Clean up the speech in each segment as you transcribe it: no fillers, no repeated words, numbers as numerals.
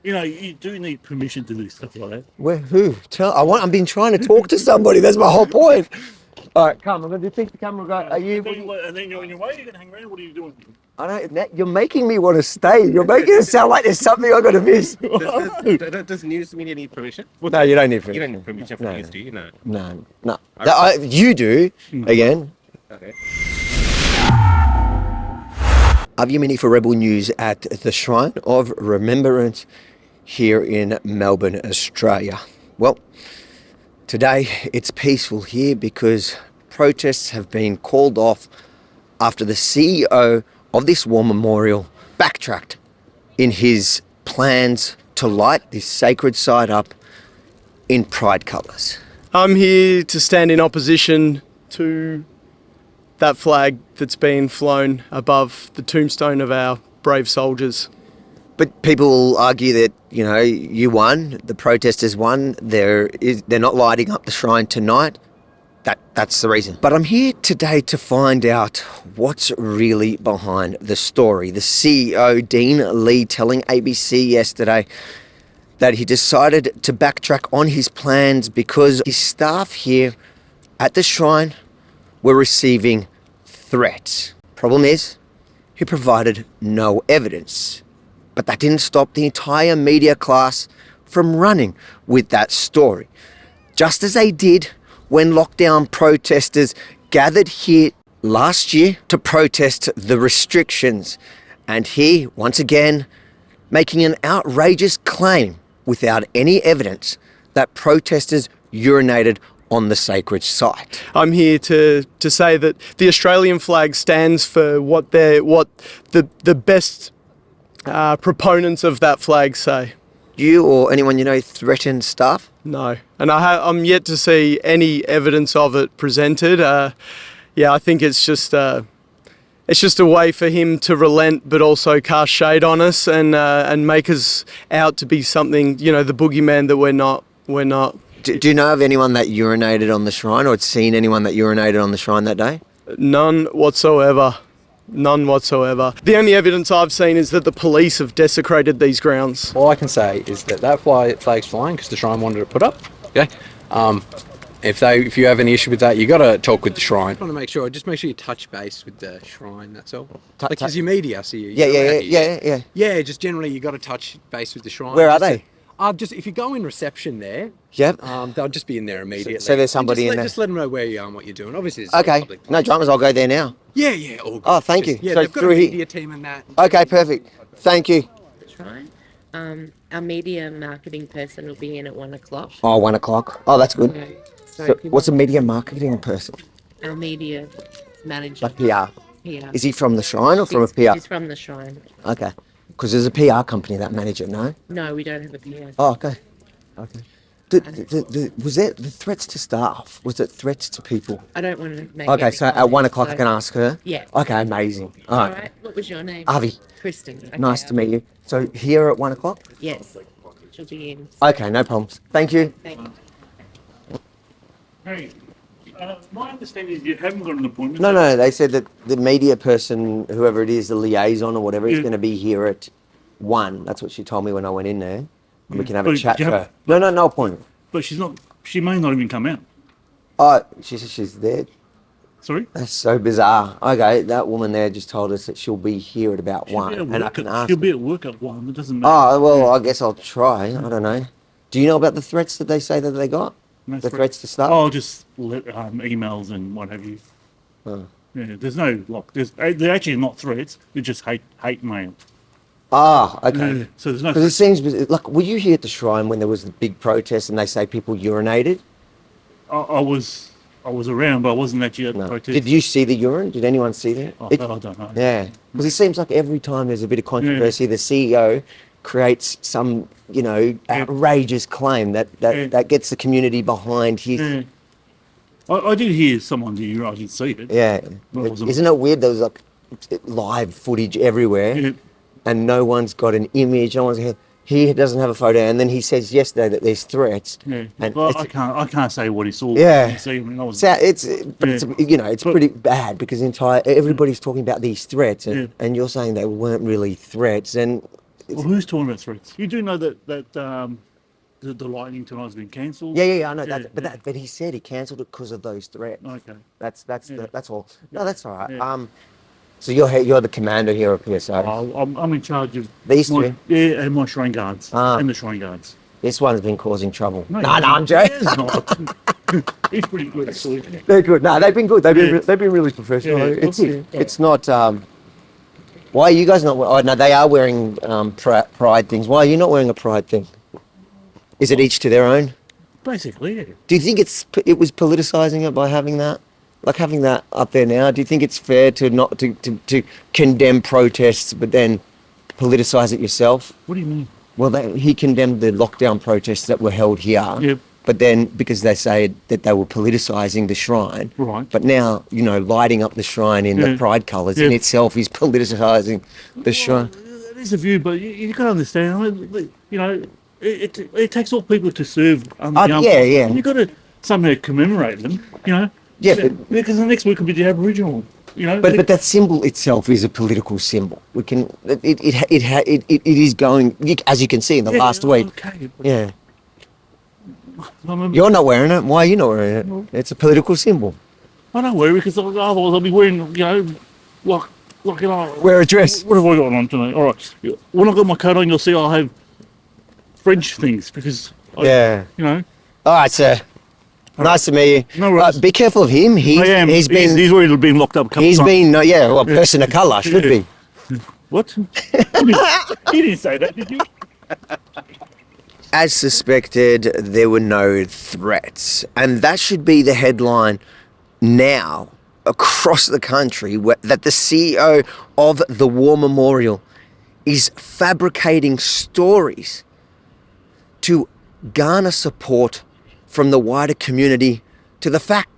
You know, you do need permission to do stuff like that. Where? Who? I've been trying to talk to somebody. That's my whole point. All right, come. I'm going to take the camera. Go. Are you? And then you're on your way. You're gonna hang around. What are you doing? I don't. You're making me want to stay. You're making it sound like there's something I'm going to miss. Does news media need permission? No, you don't need permission. You don't need permission for news, do you? No. No. You do. Again. Okay. I'm Yemini for Rebel News at the Shrine of Remembrance here in Melbourne, Australia. Well, today it's peaceful here because protests have been called off after the CEO of this war memorial backtracked in his plans to light this sacred site up in pride colours. I'm here to stand in opposition to that flag that's been flown above the tombstone of our brave soldiers. But people will argue that, you know, you won, the protesters won, they're not lighting up the shrine tonight. That's the reason. But I'm here today to find out what's really behind the story. The CEO, Dean Lee, telling ABC yesterday that he decided to backtrack on his plans because his staff here at the shrine were receiving threats. Problem is, he provided no evidence. But that didn't stop the entire media class from running with that story. Just as they did when lockdown protesters gathered here last year to protest the restrictions. And he, once again, making an outrageous claim without any evidence that protesters urinated on the sacred site. I'm here to say that the Australian flag stands for what the best proponents of that flag say. You or anyone you know threaten staff? No, and I'm yet to see any evidence of it presented. I think it's just a way for him to relent, but also cast shade on us and make us out to be something, you know, the boogeyman that we're not. Do you know of anyone that urinated on the shrine or had seen anyone that urinated on the shrine that day? None whatsoever. None whatsoever. The only evidence I've seen is that the police have desecrated these grounds. All I can say is that flag's flying because the shrine wanted it put up. Okay. If you have any issue with that, you got to talk with the shrine. I want to make sure you touch base with the shrine. That's all. Like, as your media, I see you. Yeah. Yeah, just generally you got to touch base with the shrine. Where are they? Just if you go in reception there, yep. They'll just be in there immediately. So there's somebody in there. Just let them know where you are and what you're doing. Obviously, it's okay. Public place. No dramas. I'll go there now. Yeah, all good. Oh, thank you. Yeah, so they've got a media team and that. Okay, perfect. Thank you. Right. Our media marketing person will be in at 1 o'clock. Oh, 1 o'clock. Oh, that's good. So what's a media marketing person? Our media manager. Like PR. PR. Is he from the shrine or from a PR? He's from the shrine. Okay. Because there's a PR company that manage it, no? No, we don't have a PR. Oh, okay. Was that the threats to staff? Was it threats to people? I don't want to make. Okay, so at 1 o'clock I can ask her? Yeah. Okay, amazing. All right. What was your name? Avi. Kristen. Okay, Nice to meet you. So here at 1 o'clock? Yes. She'll be in. Okay, no problems. Thank you. Thank you. Hey, my understanding is you haven't got an appointment. No, they said that the media person, whoever it is, the liaison or whatever, is going to be here at 1. That's what she told me when I went in there. And we can have a chat to her. No appointment. But she may not even come out. Oh, she said she's there. Sorry? That's so bizarre. Okay, that woman there just told us that she'll be here at about 1. And I can ask She'll be at work at 1. It doesn't matter. Oh, well, I guess I'll try. I don't know. Do you know about the threats that they say that they got? No threats to staff? Oh, just emails and what have you. Oh. Yeah, there's no they're actually not threats. They're just hate mail. Ah, okay. Yeah, so there's no. Because it seems like, were you here at the shrine when there was the big protest and they say people urinated? I was around, but I wasn't actually at the protest. Did you see the urine? Did anyone see that? I don't know. Yeah, because it seems like every time there's a bit of controversy, the CEO creates some, outrageous claim that gets the community behind his. Yeah. I did hear someone do. I did see it. Yeah, isn't it weird? There was like live footage everywhere. Yeah. And no one's got an image. No one's here. He doesn't have a photo, and then he says yesterday that there's threats. Yeah, and well, I can't say what he saw. Yeah, it's pretty bad because everybody's talking about these threats, and you're saying they weren't really threats, and Well, who's talking about threats? You do know that the lightning tonight's been cancelled. Yeah, I know Yeah, that, but he said he cancelled it because of those threats. Okay. That's Yeah. that's all. No, Yeah. that's all right. Yeah. So you're the commander here of PSO. I'm in charge of These my, three? yeah, and my shrine guards Ah. and the shrine guards. This one's been causing trouble. No, he I'm hasn't. joking. He is not. He's pretty good actually. They're good. No, they've been good. Yeah. They've been really professional. Yeah, it's good. it's not. Why are you guys not? Oh no, they are wearing pride things. Why are you not wearing a pride thing? Is it each to their own? Basically, yeah. Do you think it was politicizing it by having that? Like having that up there now? Do you think it's fair to not to condemn protests but then politicize it yourself? What do you mean? Well, he condemned the lockdown protests that were held here. Yep. But then, because they say that they were politicising the shrine. Right. But now, lighting up the shrine in the pride colours in itself is politicising the shrine. It is a view, but you got to understand. It takes all people to serve. Yeah. And you got to somehow commemorate them. Yeah, because the next week could be the Aboriginal. but that symbol itself is a political symbol. We can it is going, as you can see in the last week. Okay. Yeah. I You're not wearing it. Why are you not wearing it? It's a political symbol. don't worry because otherwise I'll be wearing Wear a dress. What have I got on tonight? All right. When I got my coat on, you'll see I'll have French things because Yeah. All All right, sir. Nice to meet you. No worries. Be careful of him. I am. He's already been locked up a couple He's times. been, a person of colour, should Yeah. be. What? You didn't say that, did you? As suspected, there were no threats. And that should be the headline now across the country that the CEO of the War Memorial is fabricating stories to garner support from the wider community to the fact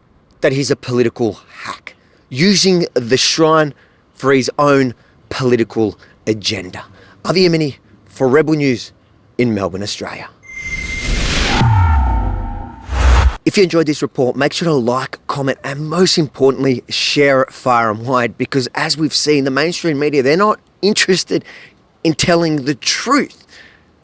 that he's a political hack, using the shrine for his own political agenda. Avi Yemini for Rebel News in Melbourne, Australia. If you enjoyed this report, make sure to like, comment, and most importantly, share it far and wide, because as we've seen, the mainstream media, they're not interested in telling the truth.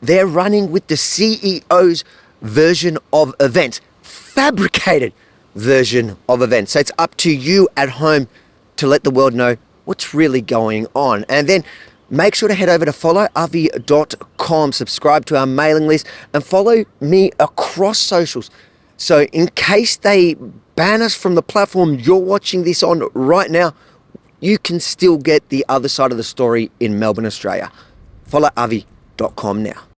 They're running with the CEO's version of events, fabricated version of events. So it's up to you at home to let the world know what's really going on. And then make sure to head over to followavi.com, subscribe to our mailing list, and follow me across socials. So in case they ban us from the platform you're watching this on right now, you can still get the other side of the story in Melbourne, Australia. Follow avi.com now.